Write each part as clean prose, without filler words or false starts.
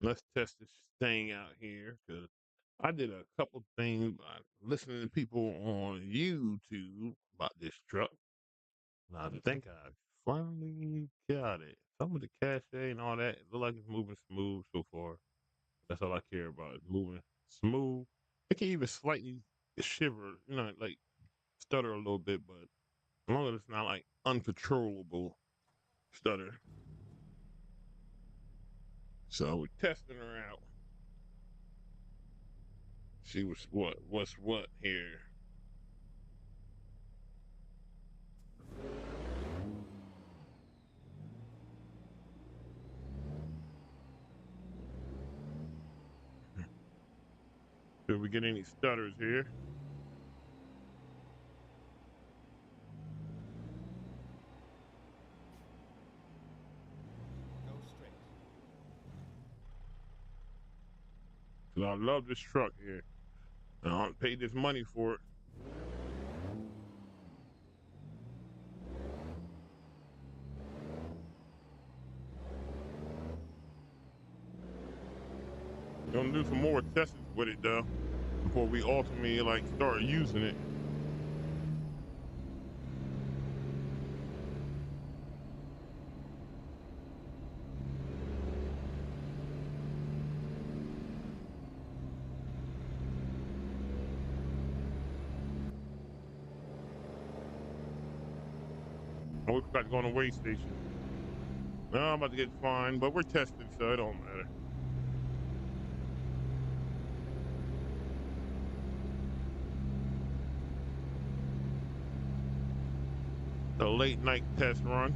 Let's test this thing out here because I did a couple things by listening to people on YouTube about this truck. And I think I finally got it. Some of the cachet and all that, it look like it's moving smooth so far. That's all I care about. It's moving smooth. It can even slightly shiver, like stutter a little bit, but as long as it's not like uncontrollable stutter. So we're testing her out. See what's what here. Did we get any stutters here? Go straight. Cause I love this truck here. I paid this money for it. Gonna do some more tests with it though before we ultimately like start using it. I we forgot to go on the weigh station. No, I'm about to get fined, but we're testing, so it don't matter. The late night test run.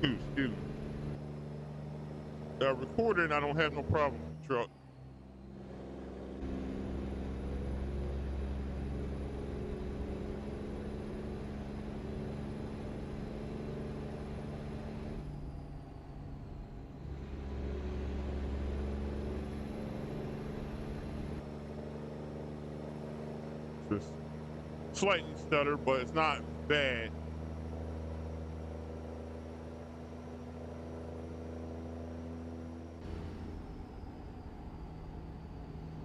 Excuse me. Recording, I don't have no problem with the truck. Just slightly stutter, but it's not bad.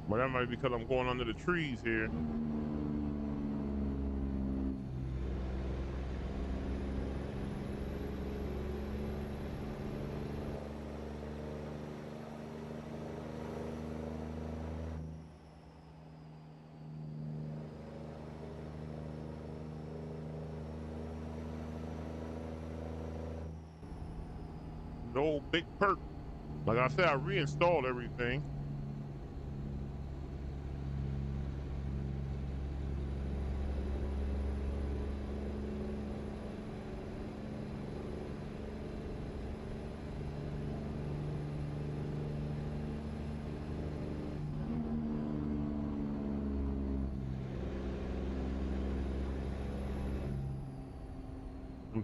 But that might be because I'm going under the trees here. The old big perk. Like I said, I reinstalled everything.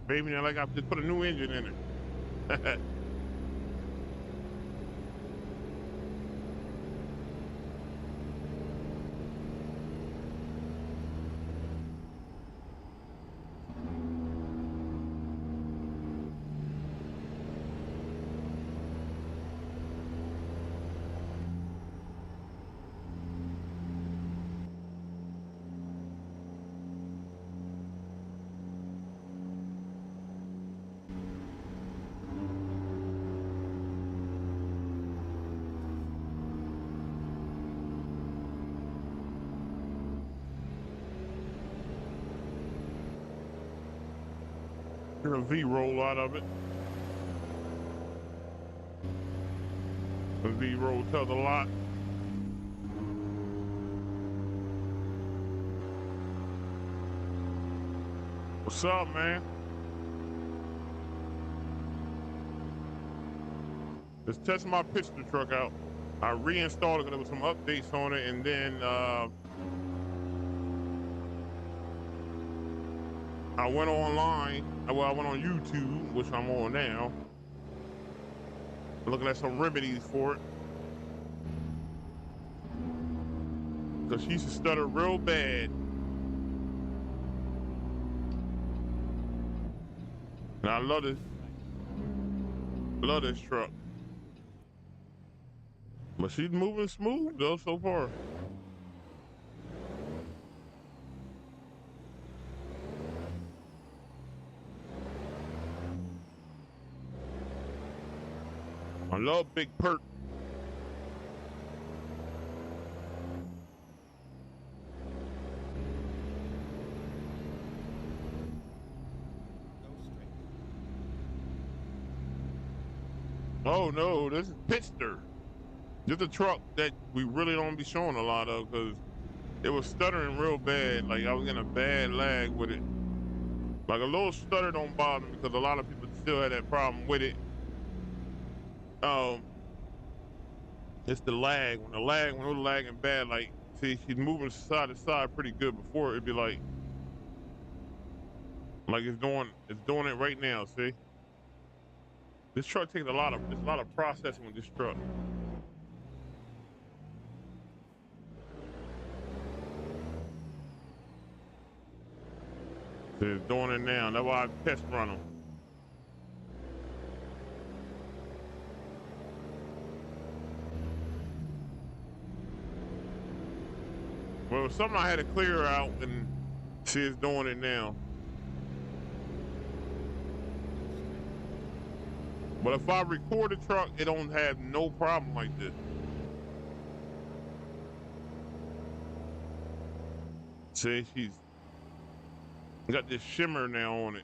Baby, now like I just put a new engine in it. Hear a V roll out of it. A V roll tells a lot. What's up, man? Just test my Pizzster truck out. I reinstalled it because there was some updates on it, and then I went online. Well, I went on YouTube, which I'm on now, looking at some remedies for it. Because she used to stutter real bad. And I love this. Love this truck. But she's moving smooth though so far. I love big perk. Oh no, this is Pizzster. This is a truck that we really don't be showing a lot of because it was stuttering real bad. Like I was in a bad lag with it. Like a little stutter don't bother me because a lot of people still had that problem with it. It's the lag. When it was lagging bad, like see, she's moving side to side pretty good before it'd be like it's doing it right now, see? This truck takes there's a lot of processing with this truck. So it's doing it now. That's why I test run them. Well, it was something I had to clear out and see it's doing it now. But if I record the truck, it don't have no problem like this. See, she's got this shimmer now on it.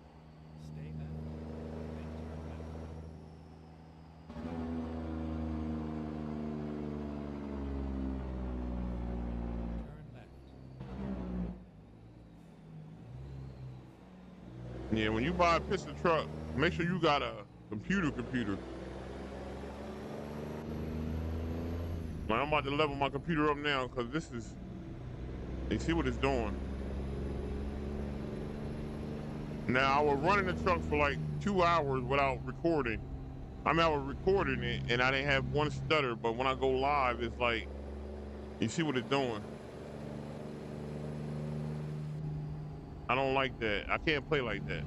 Yeah, when you buy a piston truck, make sure you got a computer. Like I'm about to level my computer up now because this is, you see what it's doing. Now I was running the truck for like 2 hours without recording. I mean, I was recording it and I didn't have one stutter, but when I go live, it's like, you see what it's doing. I don't like that. I can't play like that.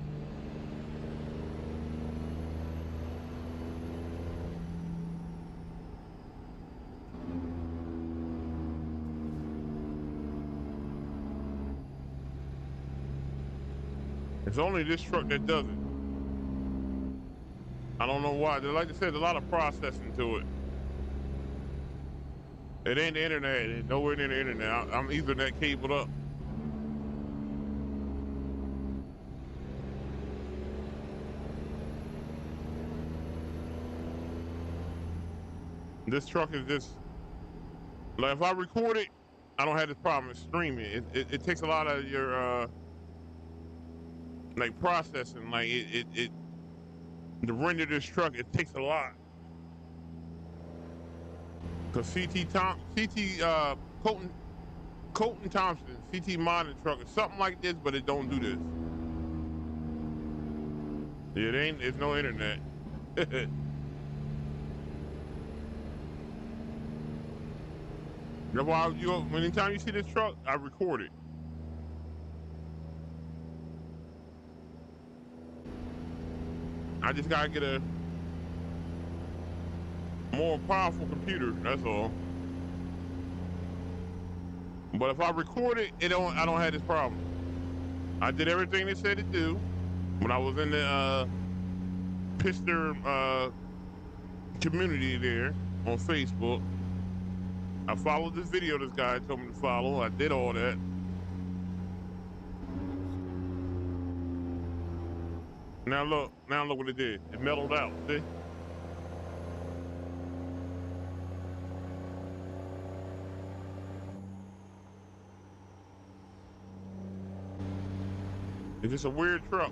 It's only this truck that does it. I don't know why. Like I said, there's a lot of processing to it. It ain't the internet. It's nowhere near the internet. I'm Ethernet cabled up. This truck is just, like if I record it, I don't have this problem. It's streaming. It takes a lot of your, like processing. Like to render this truck, it takes a lot. Cause Colton Thompson, CT modding truck is something like this, but it don't do this. It ain't, it's no internet. That's why anytime you see this truck, I record it. I just gotta get a more powerful computer, that's all. But if I record it, I don't have this problem. I did everything they said to do when I was in the Pizzster community there on Facebook. I followed this video this guy told me to follow. I did all that. Now look what it did. It mellowed out, see? It's just a weird truck.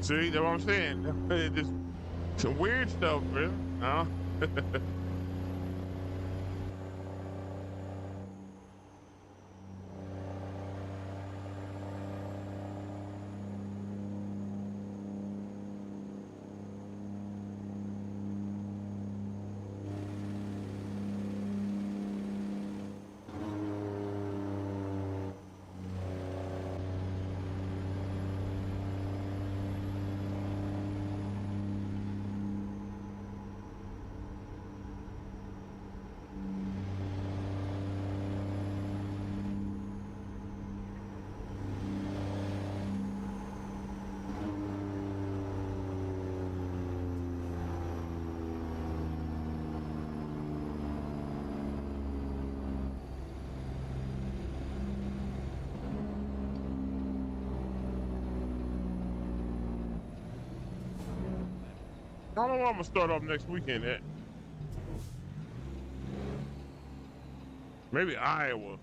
See, that's what I'm saying. It just some weird stuff, really. Huh? I don't know where I'm gonna start off next weekend at. Maybe Iowa.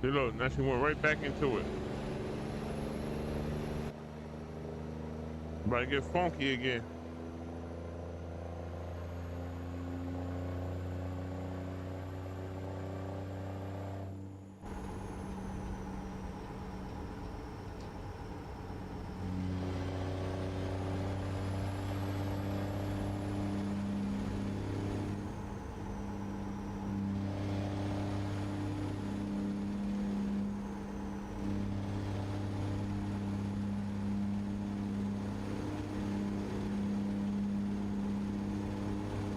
See, look, now she went right back into it. About to get funky again.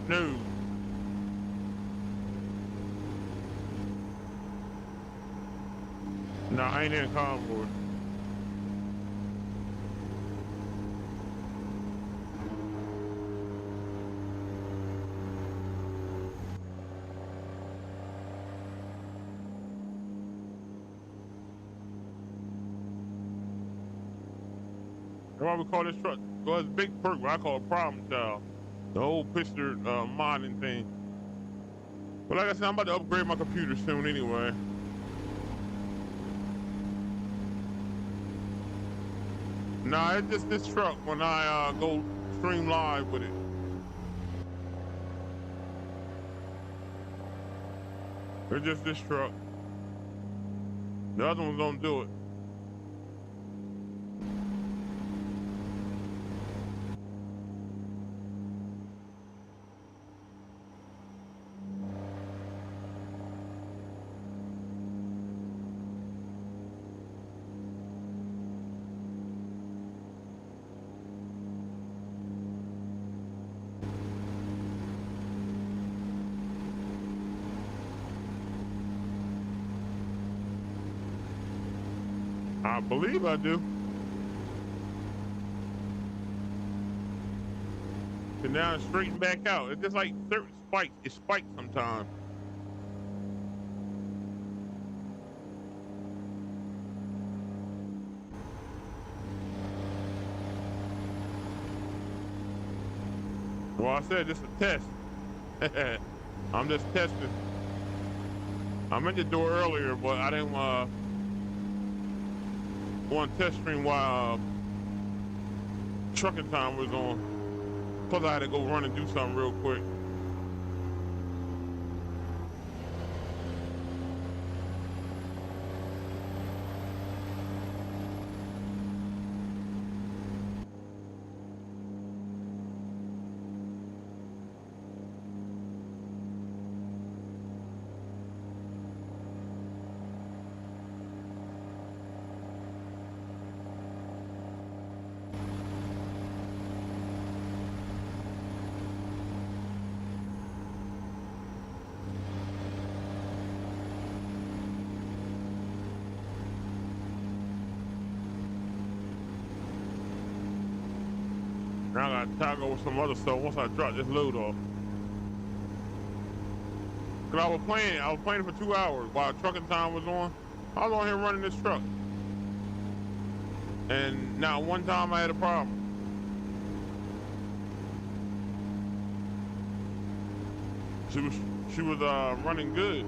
No. No, I ain't in Convoy. That's why we call this truck, well, it's Big Perk, but I call it Problem Child. The old Pizzster modding thing. But like I said, I'm about to upgrade my computer soon anyway. Nah, it's just this truck when I go stream live with it. It's just this truck. The other ones don't do it. I believe I do. And now it's straightened back out. It's just like certain spikes. It spikes sometimes. Well, I said this is a test. I'm just testing. I meant to do it earlier, but I didn't want to test stream while trucking time was on. Plus, I had to go run and do something real quick. Now I gotta toggle with some other stuff once I drop this load off. Cause I was playing for 2 hours while trucking time was on. I was on here running this truck. And not one time I had a problem. She was she was running good.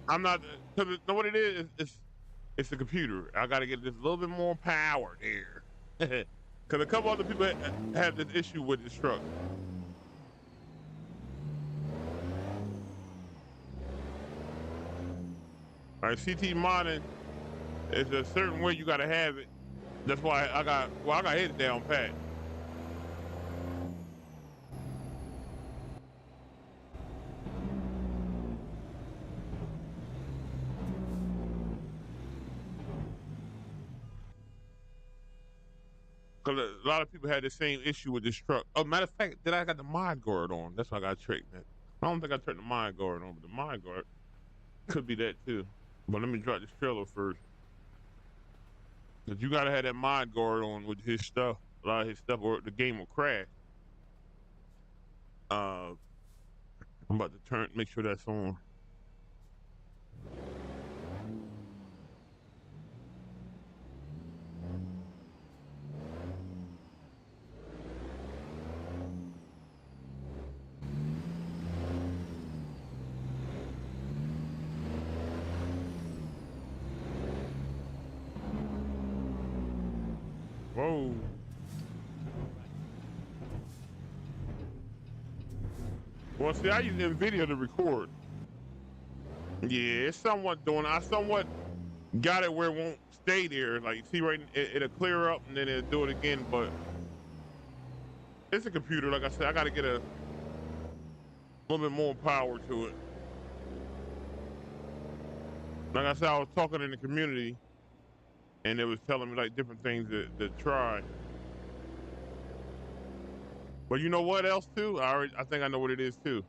I'm not because you know what it is. It's the computer. I got to get just a little bit more power there. Because a couple other people had this issue with this truck. All right, CT modding is a certain way you got to have it. That's why I got it down pat. Because a lot of people had the same issue with this truck. Oh, matter of fact, that I got the mod guard on. That's why I got tricked. I don't think I turned the mod guard on, but the mod guard could be that too. But let me drop this trailer first. Because you got to have that mod guard on with his stuff. A lot of his stuff, or the game will crash. Uh, I'm about to make sure that's on. Whoa. Well, see, I use NVIDIA to record. Yeah, it's somewhat doing. I somewhat got it where it won't stay there. Like, see, right, it'll clear up and then it'll do it again. But it's a computer. Like I said, I got to get a little bit more power to it. Like I said, I was talking in the community, and it was telling me like different things to try. But you know what else too? I think I know what it is too.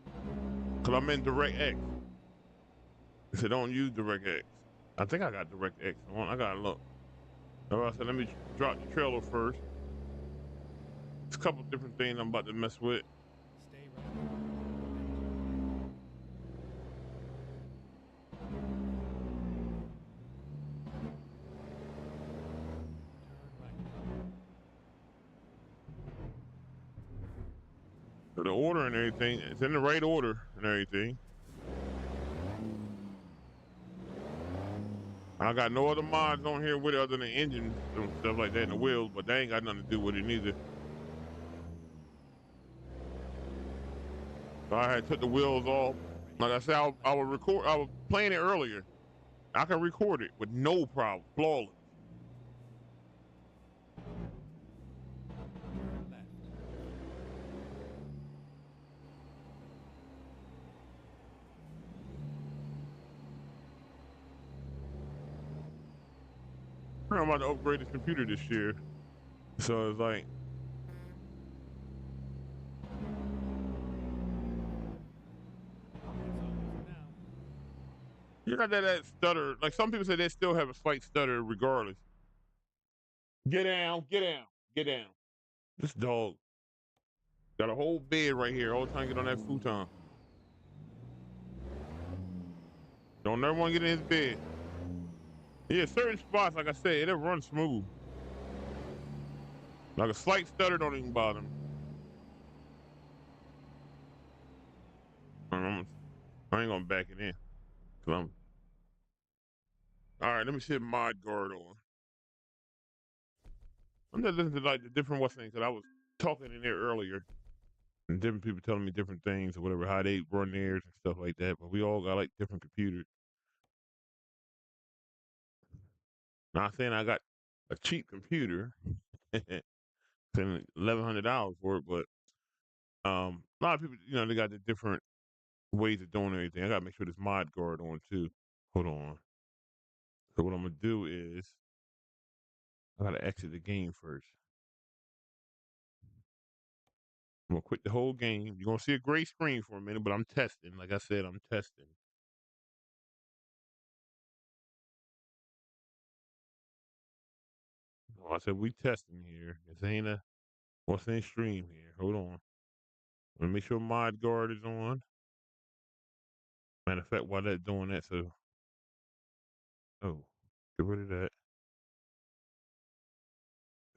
Cause I'm in DirectX. It said don't use DirectX. I think I got DirectX on. I gotta look. All right, so let me drop the trailer first. There's a couple different things I'm about to mess with. Stay right. So the order and everything, it's in the right order and everything. I got no other mods on here with it other than engines and stuff like that and the wheels, but they ain't got nothing to do with it neither. So I had took the wheels off. Like I said, I was playing it earlier. I can record it with no problem, flawless. Turn left. I'm about to upgrade this computer this year. So it's like, you got that stutter. Like some people say they still have a slight stutter regardless. Get down, get down, get down. This dog got a whole bed right here all the time get on that futon. Don't never want to get in his bed. Yeah, certain spots, like I said, it'll run smooth. Like a slight stutter don't even bother me. I ain't gonna back it in. All right, let me set mod guard on. I'm just listening to like the different what's name because I was talking in there earlier and different people telling me different things or whatever, how they run theirs and stuff like that. But we all got like different computers. Not saying I got a cheap computer, spending $1,100 for it, but a lot of people, they got the different ways of doing everything. I gotta make sure this mod guard on too. Hold on. So what I'm gonna do is I gotta exit the game first. I'm gonna quit the whole game. You're gonna see a gray screen for a minute, but I'm testing. Like I said, I'm testing. Oh, I said we testing here. This ain't a what's in stream here. Hold on. Let me make sure mod guard is on. Matter of fact, while that's doing that, so get rid of that.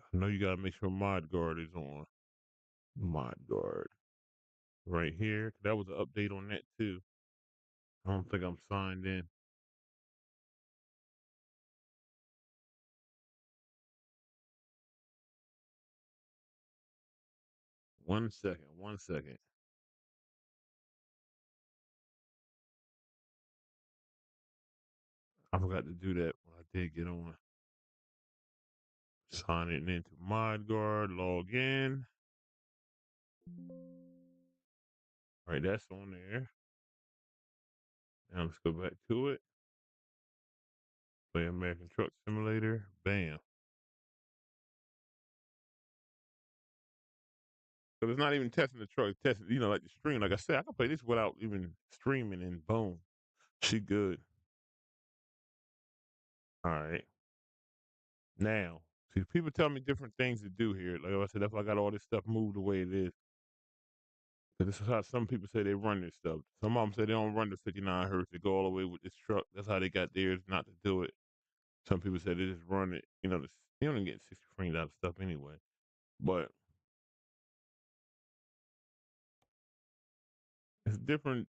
I know you gotta make sure mod guard is on. Mod guard right here. That was an update on that too. I don't think I'm signed in. One second. One second. I forgot to do that when I did get on. Sign it into mod guard. Log in. All right, that's on there. Now let's go back to it. Play American Truck Simulator. Bam. So it's not even testing the truck. It's testing, like the stream. Like I said, I can play this without even streaming, and boom, she good. All right. Now, see, people tell me different things to do here. Like I said, that's why I got all this stuff moved the way it is. Because this is how some people say they run this stuff. Some of them say they don't run the 59 hertz. They go all the way with this truck. That's how they got theirs, not to do it. Some people say they just run it. You only get 60 frames out of stuff anyway. But it's different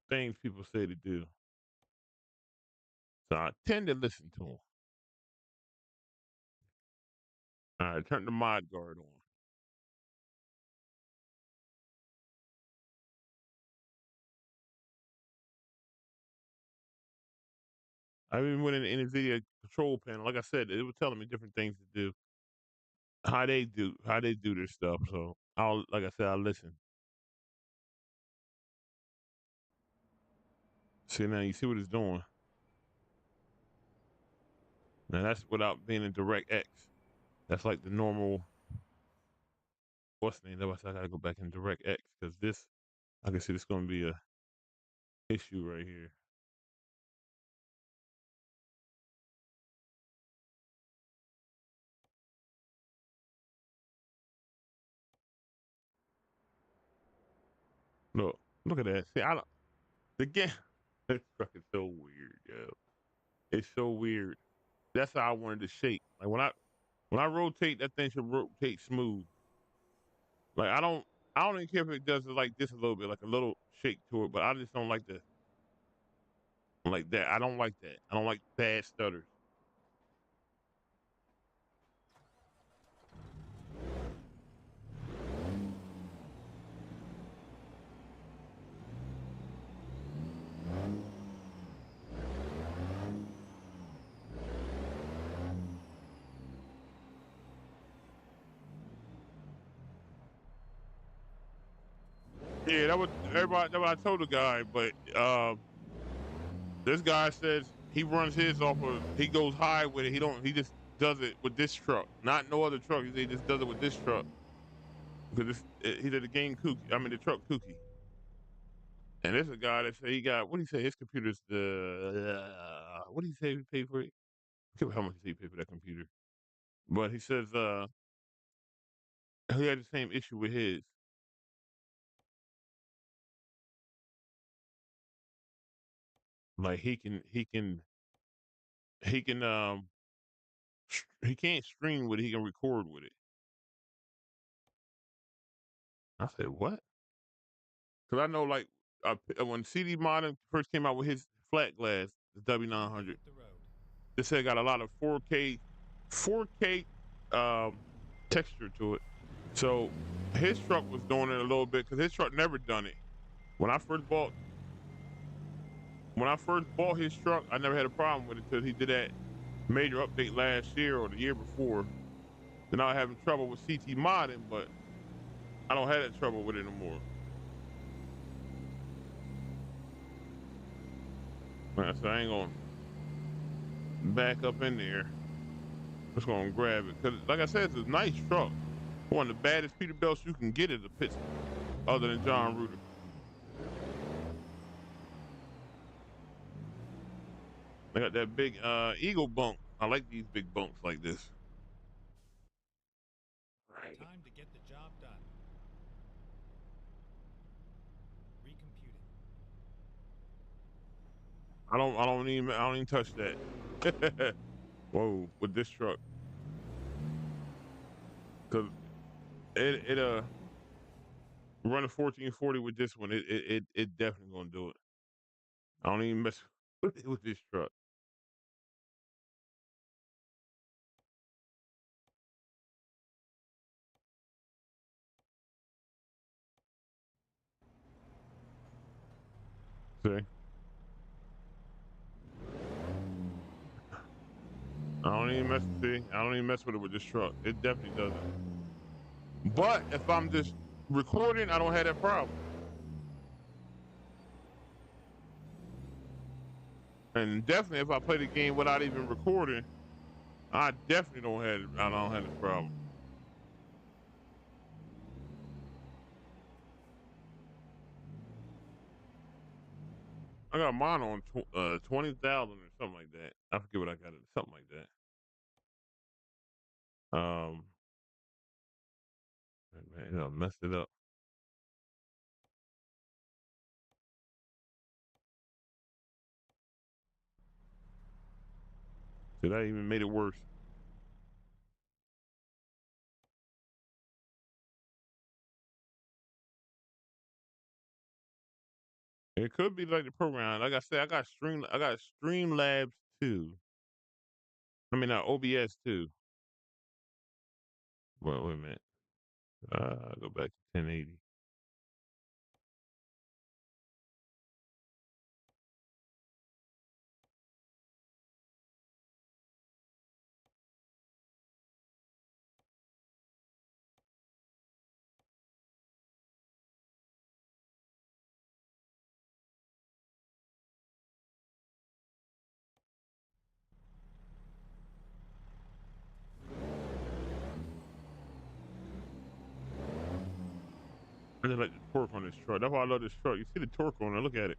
things people say to do. So I tend to listen to them. All right, turn the mod guard on. I even went in the NVIDIA control panel. Like I said, it was telling me different things to do, how they do their stuff. So like I said, I'll listen. See now, you see what it's doing. Now that's without being in DirectX. That's like the normal. What's the name? That's why I gotta go back in DirectX because this, I can see this gonna be a issue right here. Look at that. See, I don't. The game, this truck is so weird, yo. It's so weird. That's how I wanted to shake. Like when I rotate, that thing should rotate smooth. Like I don't even care if it does it like this a little bit, like a little shake to it, but I just don't like that. I don't like that. I don't like bad stutters. Yeah, that was everybody. That's what I told the guy, but this guy says he runs his off of. He goes high with it. He don't. He just does it with this truck, not no other truck. He just does it with this truck because he did the game kooky. I mean the truck kooky. And there's a guy that say he got what do you say his computer's the what do you say he paid for it? I can't remember how much he paid for that computer. But he says he had the same issue with his. Like he can he can't stream with it, he can record with it. I said, what? Because I know like when CD Modern first came out with his flat glass, the W900, they said it got a lot of 4K texture to it. So his truck was doing it a little bit because his truck never done it. When I first bought his truck, I never had a problem with it until he did that major update last year or the year before. Then I was having trouble with CT modding, but I don't have that trouble with it no more. So I ain't gonna back up in there. Just gonna grab it. Cause like I said, it's a nice truck. One of the baddest Peterbilts you can get is a Pizzster, other than John Reuter. They got that big Eagle bunk. I like these big bunks like this. Right. Time to get the job done. Recomputing. I don't even touch that. Whoa, with this truck. Cause it run a 1440 with this one. It definitely gonna do it. I don't even mess with this truck. See? I don't even mess with it with this truck. It definitely doesn't. But if I'm just recording, I don't have that problem. And definitely if I play the game without even recording, I definitely I don't have this problem. I got mine on 20,000 or something like that. I forget what I got it, something like that. Man, I messed it up. Did I even made it worse? It could be like the program. Like I said, I got Streamlabs too. I mean, OBS too. Well, wait a minute. Go back to 1080. I just like the torque on this truck. That's why I love this truck. You see the torque on it. Look at it.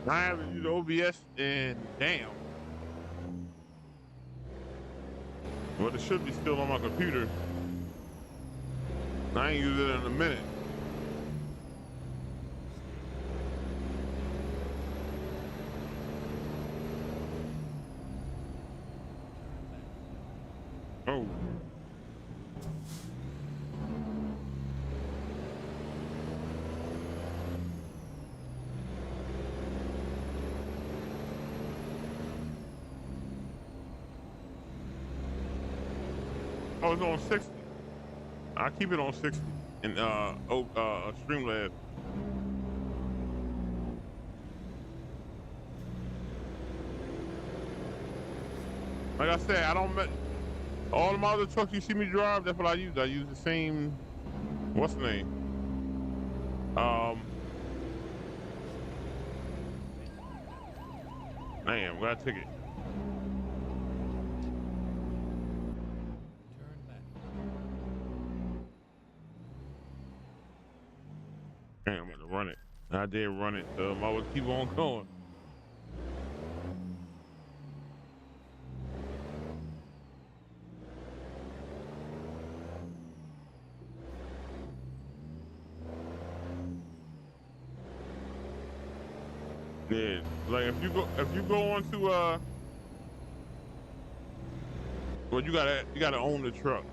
I haven't used OBS and damn. Well, it should be still on my computer. I ain't used it in a minute. Oh. I was on 60. I keep it on 60 in Streamlabs. Like I said, I don't all the other trucks you see me drive. That's what I use. I use the same. What's the name? Damn, got a ticket. Damn, I'm gonna run it. I did run it, so I would keep on going. Yeah, like if you go on to well, you gotta own the truck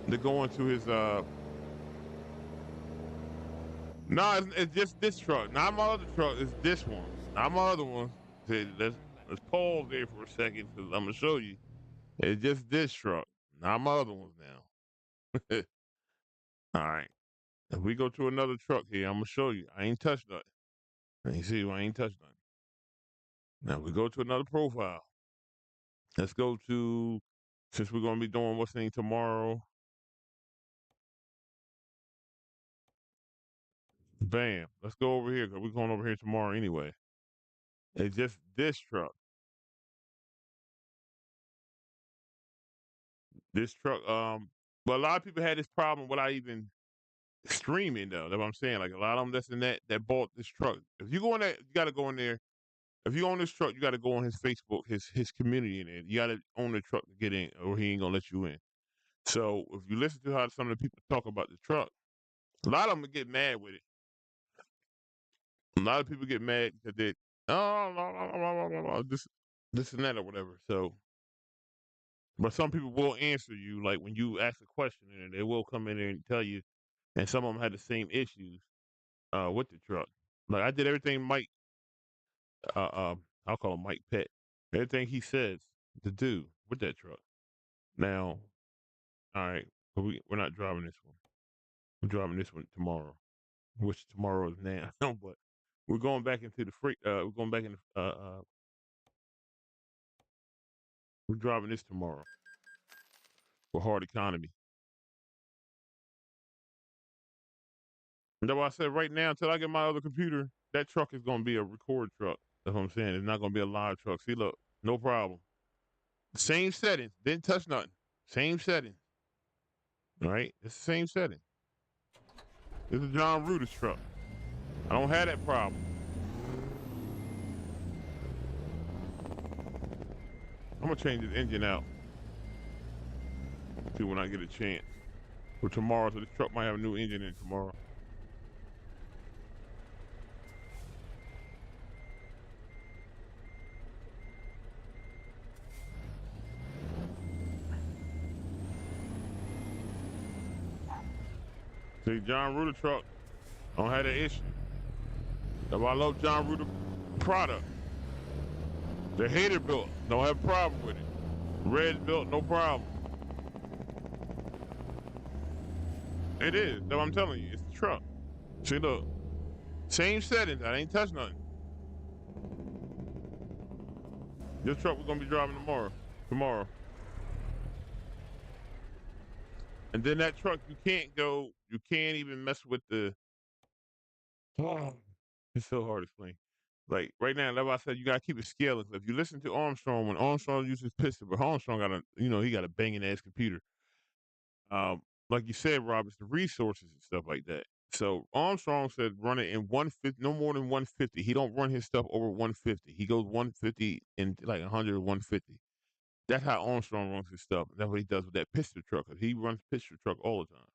to go into his No, it's just this truck. Not my other truck. It's this one. Not my other one. Say, Then let's pause there for a second because I'm gonna show you. It's just this truck. Not my other ones now. All right. If we go to another truck here, I'm gonna show you. I ain't touched nothing. You see, I ain't touched nothing. Now we go to another profile. Let's go to, since we're gonna be doing what's name tomorrow. Bam. Let's go over here because we're going over here tomorrow anyway. It's just this truck. This truck. But a lot of people had this problem without even streaming though. That's what I'm saying. Like a lot of them that's in that bought this truck. If you go in there, you got to go in there. If you own this truck, you got to go on his Facebook, his community in it. You got to own the truck to get in, or he ain't gonna let you in. So if you listen to how some of the people talk about the truck, a lot of them get mad with it. A lot of people get mad because they this and that or whatever. So, but some people will answer you like when you ask a question, and they will come in there and tell you. And some of them had the same issues with the truck. Like I did everything Mike, I'll call him Mike Pett. Everything he says to do with that truck. Now, all right, but we're not driving this one. We're driving this one tomorrow, which tomorrow is now. But we're going back into the freight. We're going back into. We're driving this tomorrow for hard economy. And that's why I said right now, until I get my other computer, that truck is going to be a record truck. That's what I'm saying. It's not going to be a live truck. See, look, no problem. Same settings. Didn't touch nothing. Same settings. All right? It's the same setting. This is John Ruder's truck. I don't have that problem. I'm going to change this engine out. See when I get a chance. For tomorrow, so this truck might have a new engine in tomorrow. See, John Ruder truck don't have that issue. That's why I love John Ruder product. The hater built, don't have a problem with it. Red built, no problem. It is. That's what I'm telling you. It's the truck. See, look. Same settings. I ain't touched nothing. This truck we're gonna be driving tomorrow. Tomorrow. And then that truck, you can't even mess with the. Oh, it's so hard to explain. Like right now, that's why I said you gotta keep it scaling. If you listen to Armstrong, when Armstrong uses Pizzster, but Armstrong he got a banging ass computer. Like you said, Rob, it's the resources and stuff like that. So Armstrong said run it in 150, no more than 150. He don't run his stuff over 150. He goes 150 and like 100 or 150. That's how Armstrong runs his stuff. That's what he does with that pistol truck. Cause he runs pistol truck all the time.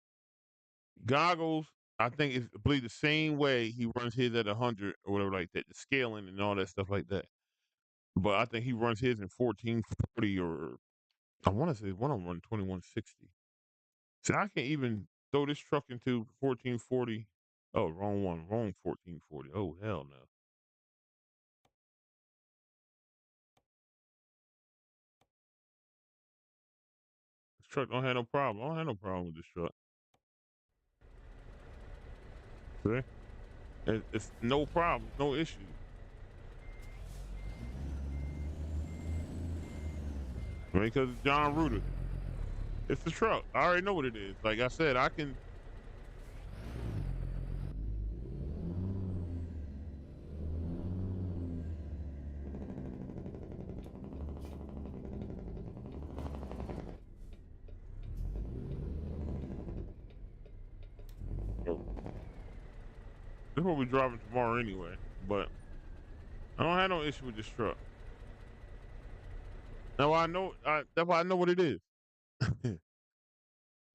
Goggles, I think it's I believe the same way he runs his at 100 or whatever like that. The scaling and all that stuff like that. But I think he runs his in 1440 or I want to say one of them run 2160. So I can't even throw this truck into 1440. Oh, wrong one. Wrong 1440. Oh, hell no. This truck don't have no problem. I don't have no problem with this truck. See? It's no problem. No issue. I mean, because it's John Ruder. It's the truck. I already know what it is. Like I said, I can. This is what we're driving tomorrow anyway. But I don't have no issue with this truck. Now I know. That's why I know what it is.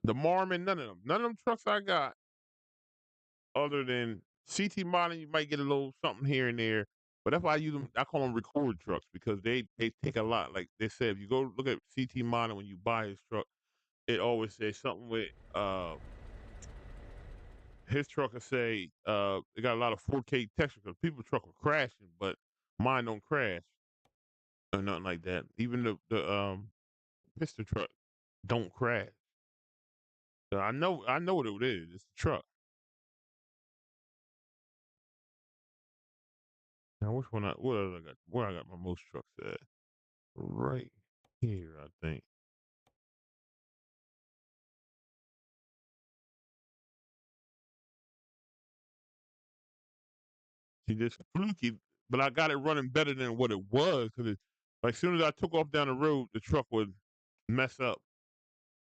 The Marmon, none of them. None of them trucks I got, other than CT modeling, you might get a little something here and there. But that's why I use them. I call them record trucks because they take a lot. Like they said, if you go look at CT modeling when you buy his truck, it always says something with his truck will say it got a lot of 4K texture because people's truck were crashing, but mine don't crash or nothing like that. Even the Pizzster truck don't crash. So I know what it is. It's the truck. Now which one what else I got? Where I got my most trucks at? Right here, I think. See, this fluky, but I got it running better than what it was because like as soon as I took off down the road, the truck would mess up.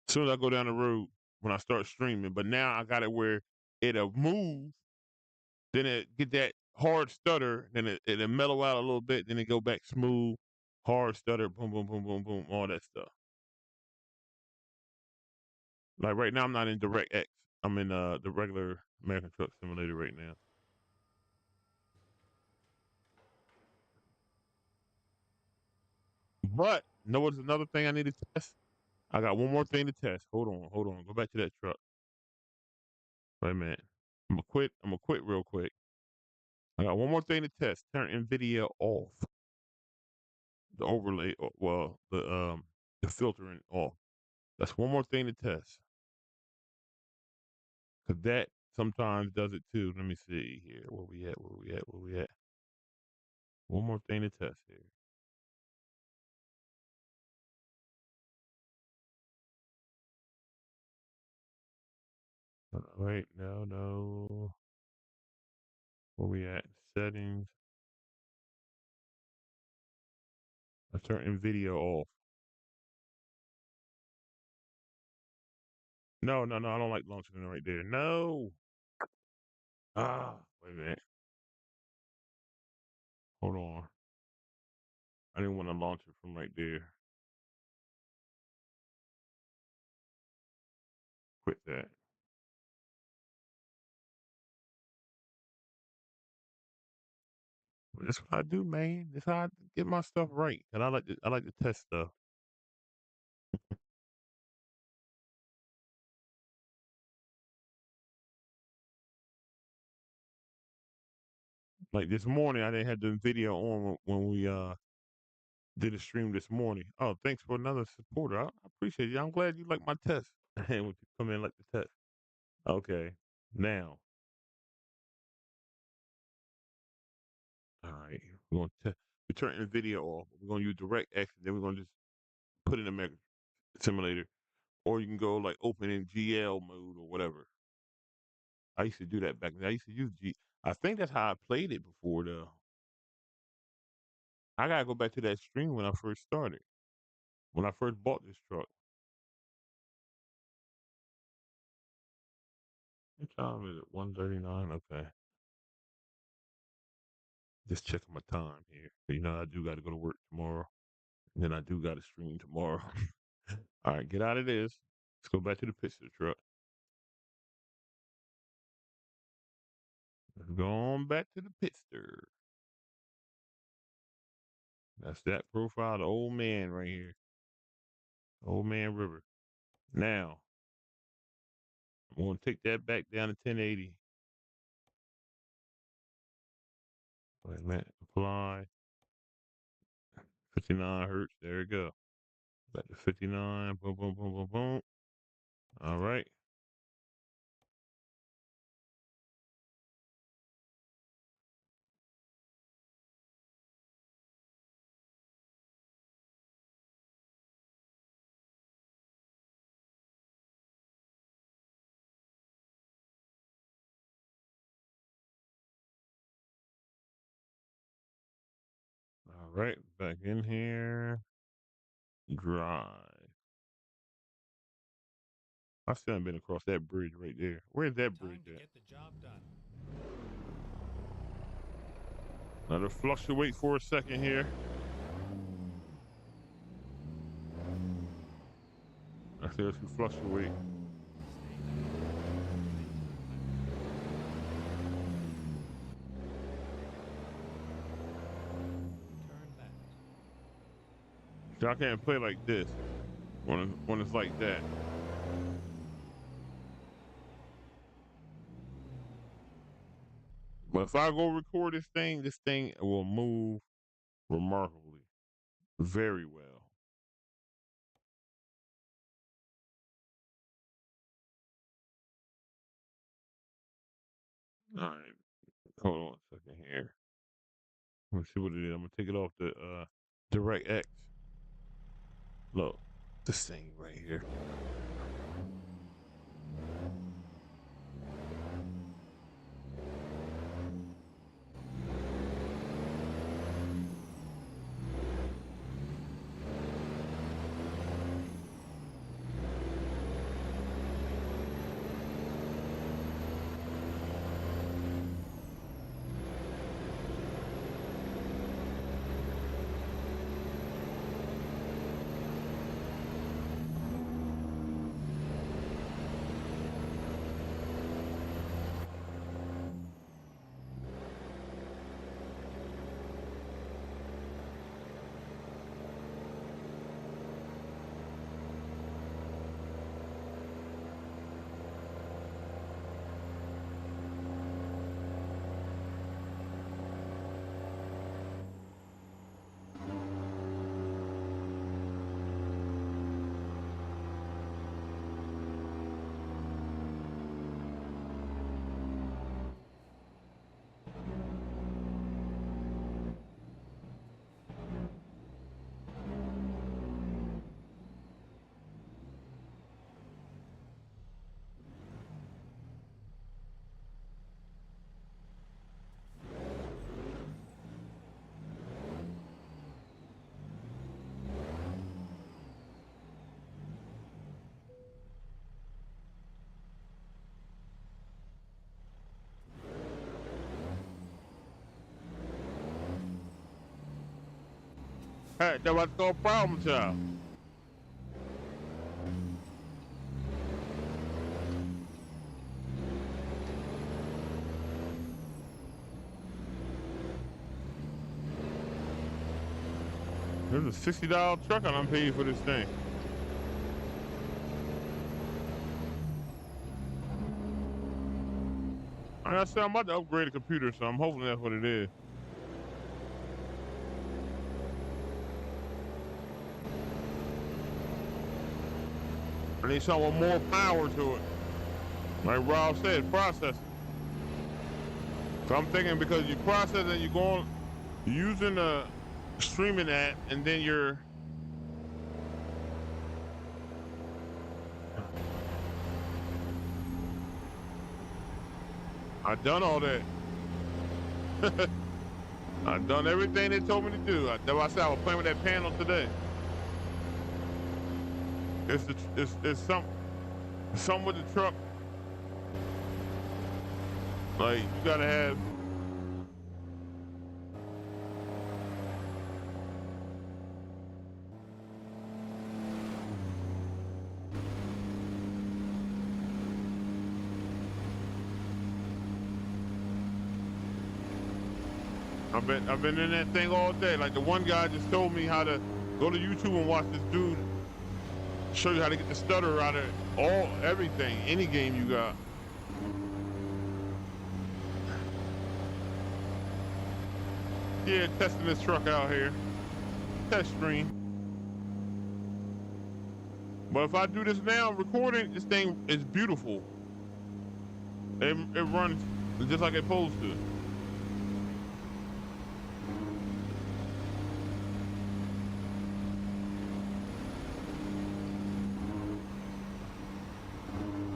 As soon as I go down the road when I start streaming, but now I got it where it'll move, then it get that hard stutter, then it'll mellow out a little bit, then it go back smooth, hard stutter, boom, boom, boom, boom, boom, all that stuff. Like right now, I'm not in DirectX. I'm in the regular American Truck Simulator right now. But know what's another thing I need to test? I got one more thing to test. Hold on. Go back to that truck. Wait a minute. I'm gonna quit real quick. I got one more thing to test. Turn NVIDIA off. The overlay, well, the filtering off. That's one more thing to test. Cause that sometimes does it too. Let me see here. Where we at? Where we at? Where we at? One more thing to test here. Wait, no. Where we at? Settings. I turn NVIDIA off. No. I don't like launching it right there. No. Wait a minute. Hold on. I didn't want to launch it from right there. Quit that. But that's what I do, man. That's how I get my stuff right. And I like to test stuff. Like this morning, I didn't have the video on when we did a stream this morning. Oh, thanks for another supporter. I appreciate you. I'm glad you like my test. And when you come in like the test. Okay. Now, all right. We turn the video off. We're gonna use DirectX, then we're gonna just put in a mega simulator. Or you can go like open in GL mode or whatever. I used to do that back then. I used to use G. I think that's how I played it before though. I gotta go back to that stream when I first started. When I first bought this truck. What time is it? 1:39. Okay. Just checking my time here. You know, I do got to go to work tomorrow. And then I do got to stream tomorrow. All right, get out of this. Let's go back to the Pizzster truck. Let's go on back to the Pizzster. That's that profile, the old man right here. Old man River. Now, I'm going to take that back down to 1080. Wait a minute. Apply. 59 hertz. There we go. Back to 59. Boom, boom, boom, boom, boom. All right. All right. Back in here. Drive. I still haven't been across that bridge right there. Where's that bridge Time to at? get the job done. Let it fluctuate for a second here. I see if you fluctuate. Turn that. See, I can't play like this when it's like that. But if I go record this thing will move remarkably, very well. All right, hold on a second here. Let's see what it is. I'm gonna take it off the DirectX. Look, this thing right here. Hey, that's what's no problem, child. There's a $60 truck and I'm paying for this thing. Like I said, I'm about to upgrade the computer, so I'm hoping that's what it is. I need something with more power to it. Like Rob said, processing. So I'm thinking because you process and you're going, using a streaming app, and then you're I done all that. I done everything they told me to do. That's why I said I was playing with that panel today. It's some with the truck. Like you gotta have. I've been in that thing all day. Like the one guy just told me how to go to YouTube and watch this dude show you how to get the stutter out of everything, any game you got. Yeah, testing this truck out here. Test stream. But if I do this now, recording, this thing is beautiful. It runs just like it's supposed to.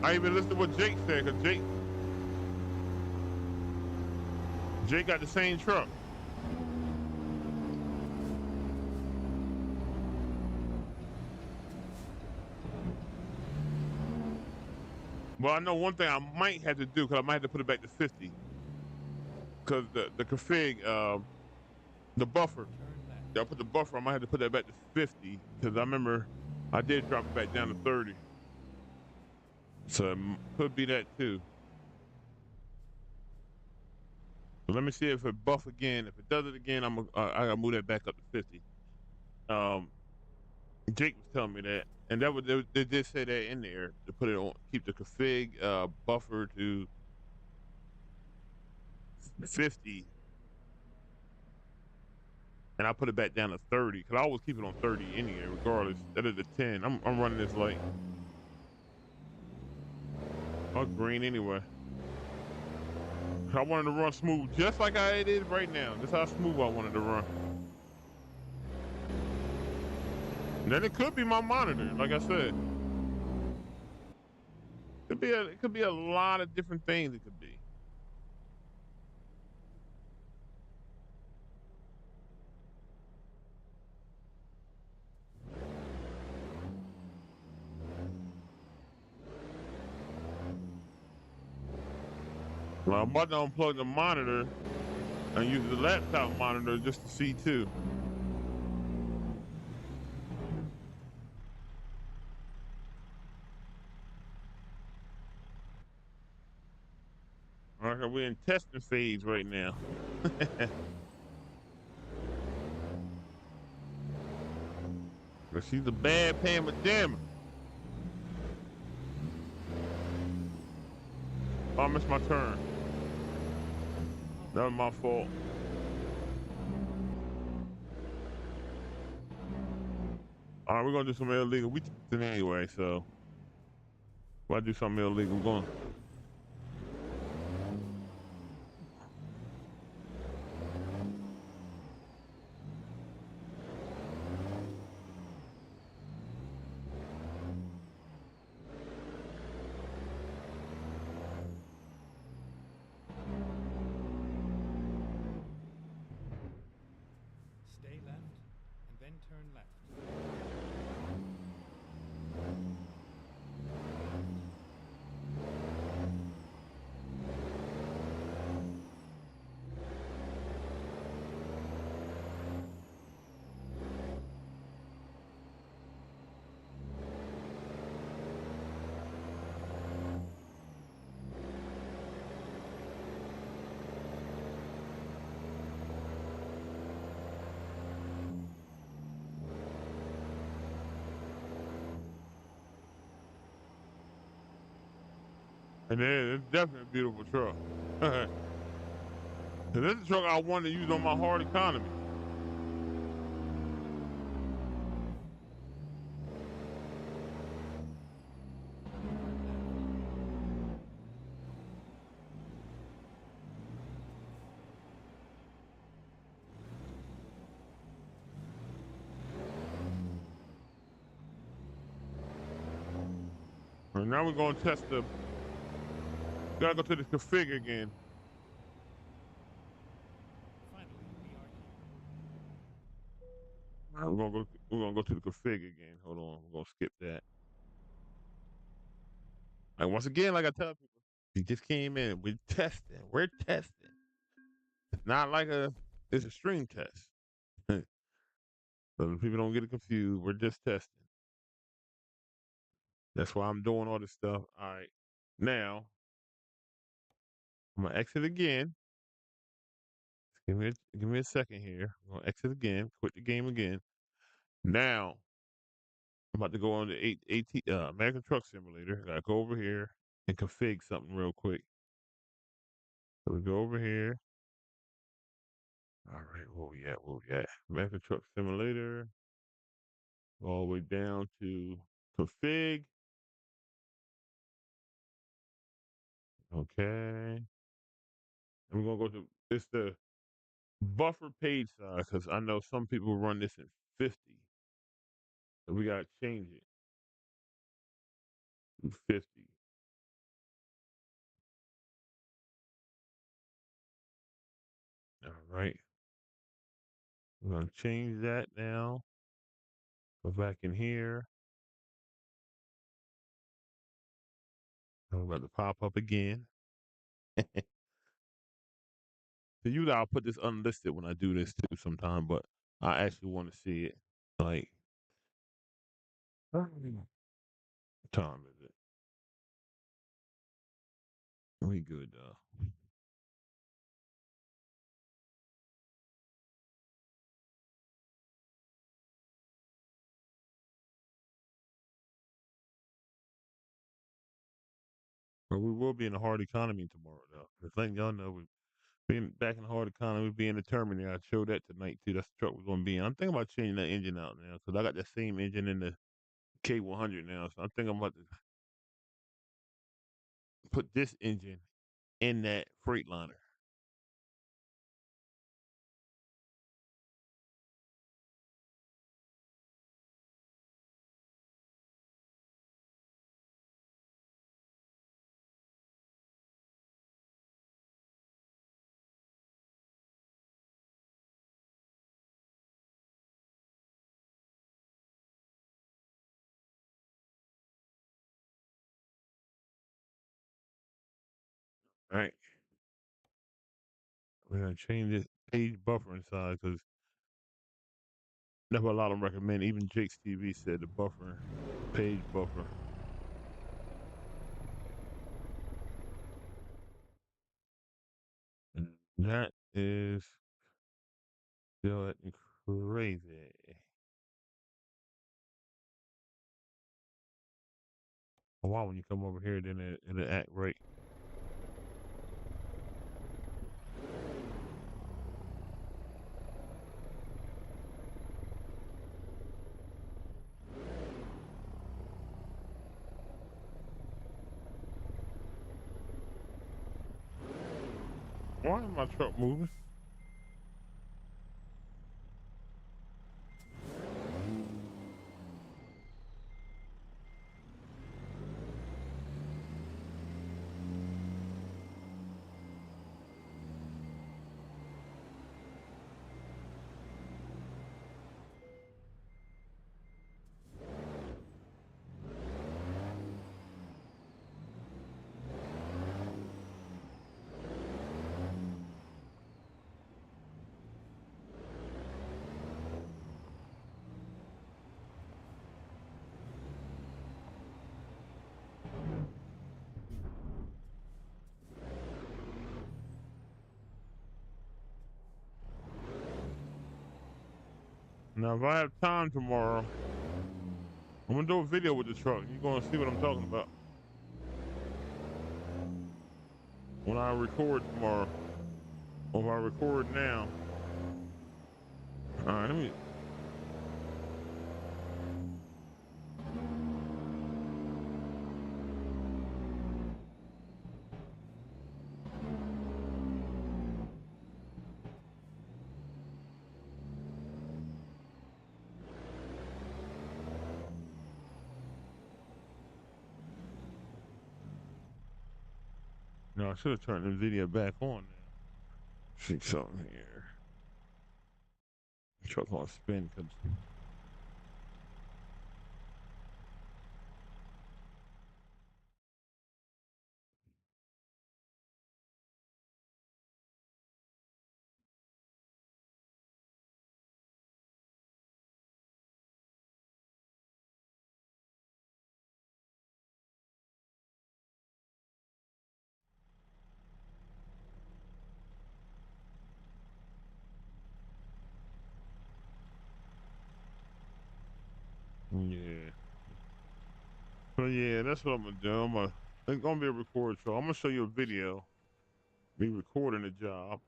I even listened to what Jake said, because Jake got the same truck. Well, I know one thing I might have to do, because I might have to put it back to 50. Because the config, the buffer, I put the buffer, I might have to put that back to 50, because I remember I did drop it back down to 30. So it could be that too. So let me see if it buff again. If it does it again, I gotta move that back up to 50. Um, Jake was telling me that, and they did say that in there to put it on, keep the config buffer to 50, and I put it back down to 30 because I always keep it on 30 anyway, regardless. That is the 10. I'm running this like green anyway. I wanted to run smooth, just like I did right now. That's how smooth I wanted to run. And then it could be my monitor, like I said. It could be a lot of different things. It could be. Well, I'm about to unplug the monitor and use the laptop monitor just to see too. All right, we're in testing phase right now. But she's a bad Pam Damn. Oh, I missed my turn. That was my fault. All right, we're gonna do some illegal. We testing anyway, so if I do something illegal, we're going. Stay left, and then turn left. And then it's definitely a beautiful truck. This is a truck I wanted to use on my hard economy. And now we're gonna test the. Gotta go to the config again. Finally, we are We're gonna go to the config again. Hold on, we're gonna skip that. Like once again, like I tell people, we just came in. We're testing. We're testing. It's not like it's a string test. So people don't get it confused. We're just testing. That's why I'm doing all this stuff. All right. Now I'm gonna exit again. Give me a second here. I'm gonna exit again. Quit the game again. Now I'm about to go on the American Truck Simulator. I gotta go over here and config something real quick. So we go over here. All right, where we at? Where we at? American Truck Simulator. All the way down to config. Okay. And we're gonna go to it's the buffer page size because I know some people run this in 50. So we gotta change it to 50. All right. We're gonna change that now. Go back in here. I'm about to pop up again. So usually I'll put this unlisted when I do this too sometime, but I actually want to see it. Like, what time is it? We good though. But we will be in a hard economy tomorrow though. Just letting y'all know Being back in the hard economy, being determined there. I showed that tonight too. That's the truck we're gonna be in. I'm thinking about changing that engine out now because I got that same engine in the K100 now. So I think I'm about to put this engine in that Freightliner. All right, we're gonna change this page buffer inside because that's what a lot of them recommend. Even Jake's TV said the buffer, page buffer. And that is still acting crazy. Oh, wow, when you come over here, then it'll act right. Why is my truck moving? Now, if I have time tomorrow, I'm gonna do a video with the truck. You're gonna see what I'm talking about when I record tomorrow. Or if I record now. All right, let me. No, I should have turned the video back on now. See something here. Truck on spin because. Yeah. So yeah, that's what I'm gonna do. It's gonna be a record show. I'm gonna show you a video. Me recording the job,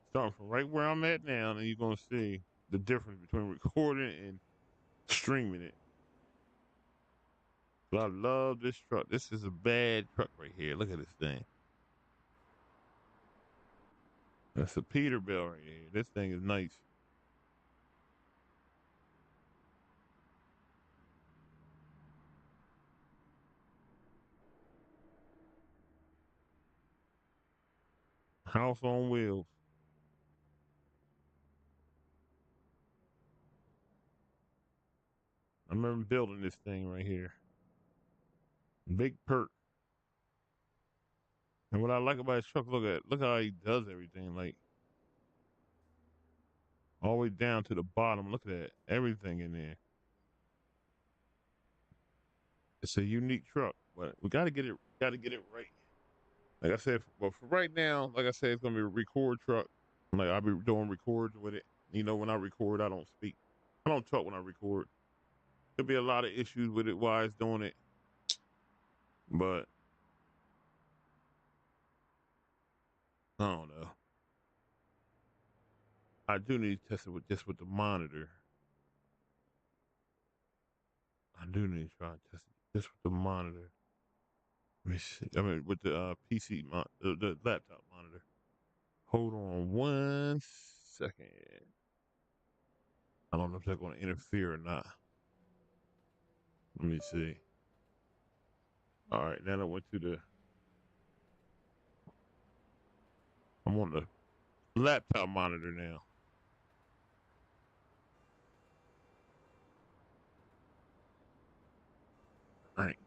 starting from right where I'm at now, and you're gonna see the difference between recording and streaming it. But I love this truck. This is a bad truck right here. Look at this thing. That's a Peterbilt right here. This thing is nice. House on wheels. I remember building this thing right here. Big perk. And what I like about his truck, look how he does everything. Like all the way down to the bottom. Look at that. Everything in there. It's a unique truck, but we gotta get it right. Like I said, but for right now, like I said, it's gonna be a record truck. Like I'll be doing records with it. You know, when I record, I don't speak. I don't talk when I record. There'll be a lot of issues with it while it's doing it. But I don't know. I do need to test it with just with the monitor. I do need to try and test it just with the monitor. Let me see. I mean, with the PC, the laptop monitor. Hold on 1 second. I don't know if they're going to interfere or not. Let me see. All right, now I went to the. I'm on the laptop monitor now. All right.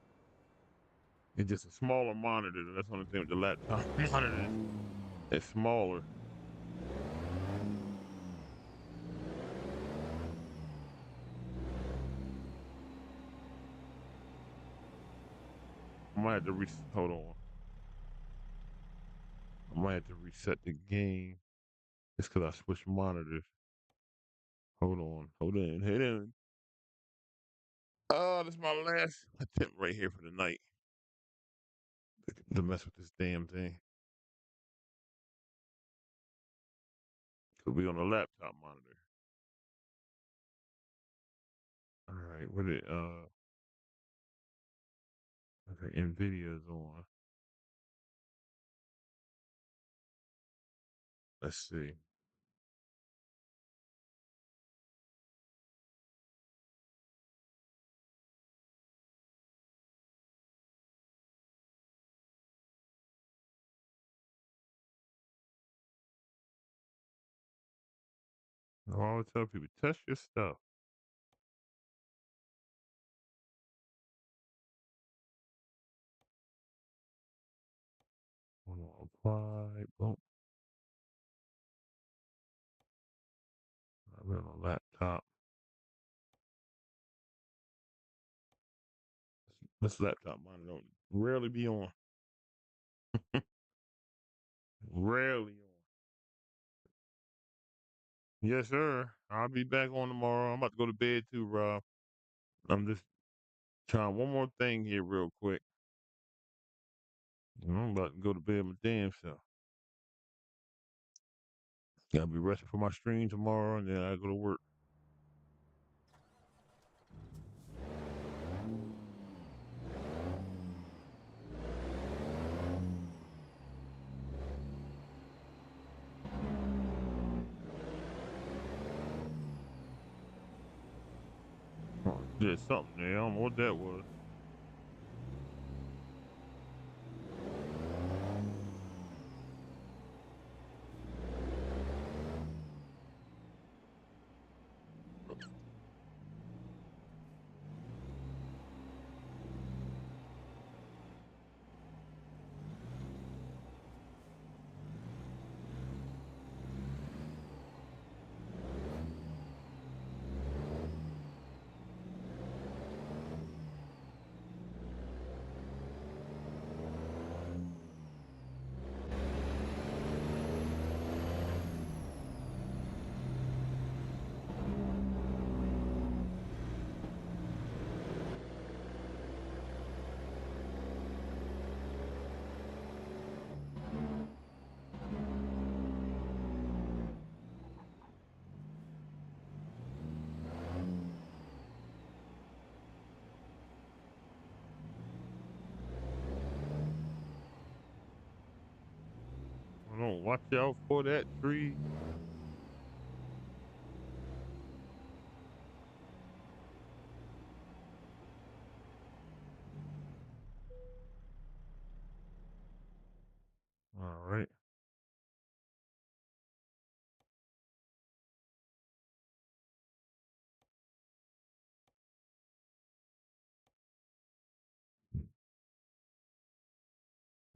It's just a smaller monitor. That's the only thing with the laptop monitor. It's smaller. I might have to hold on. I might have to reset the game just because I switched monitors. Hold on. Hold on. Hold on. Oh, this is my last attempt right here for the night to mess with this damn thing. Could be on a laptop monitor. All right, what it okay, Nvidia's on. Let's see. I always tell people test your stuff. Hold on, apply. Boom. I'm on a laptop. This laptop monitor don't rarely be on. Rarely on. Yes, sir. I'll be back on tomorrow. I'm about to go to bed too, Rob. I'm just trying one more thing here real quick. I'm about to go to bed my damn self. Gotta be resting for my stream tomorrow, and then I go to work. Oh, did something there. I don't know what that was. I don't watch out for that tree. All right.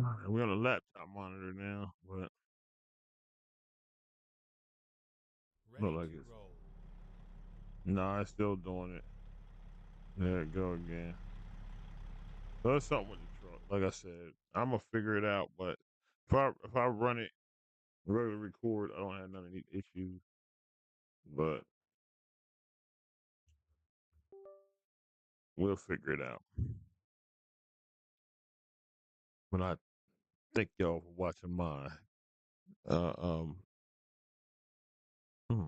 All right. We're on a laptop monitor now, but look Ready like to it's roll. nah, it's still doing it. There it go again. So it's something with the truck. Like I said, I'm gonna figure it out. But if I run it regular record, I don't have none of these issues. But we'll figure it out. But I thank y'all for watching mine. Uh, um, hmm,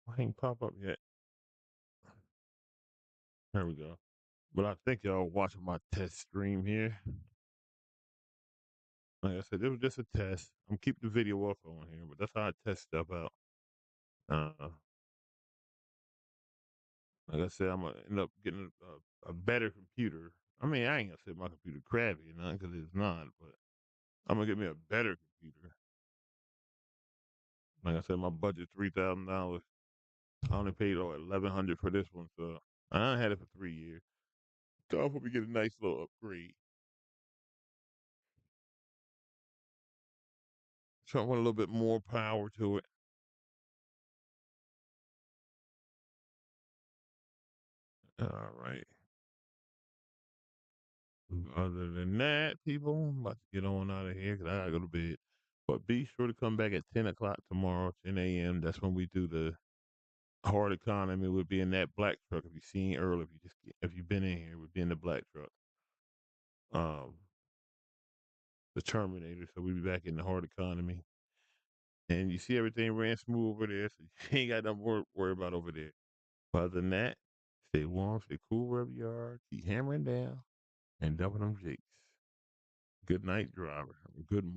why ain't pop up yet? There we go. But I think y'all watching my test stream here. Like I said, it was just a test. I'm keep the video up on here, but that's how I test stuff out. Uh, like I said, I'm gonna end up getting a better computer. I mean, I ain't gonna say my computer crappy or nothing because it's not, but I'm gonna get me a better computer. Like I said, my budget $3,000. I only paid 1,100 for this one, so I had it for 3 years. So I'll probably get a nice little upgrade. So I want a little bit more power to it. All right. Other than that, people, I'm about to get on out of here because I gotta go to bed. But be sure to come back at 10 o'clock tomorrow, 10 a.m. That's when we do the hard economy. We'll be in that black truck. If you've seen earlier, if you've been in here, we'll be in the black truck. Um, the Terminator. So we'll be back in the hard economy. And you see everything ran smooth over there, so you ain't got nothing to worry about over there. But other than that, stay warm, stay cool wherever you are. Keep hammering down and dumping them jakes. Good night, driver. Good morning.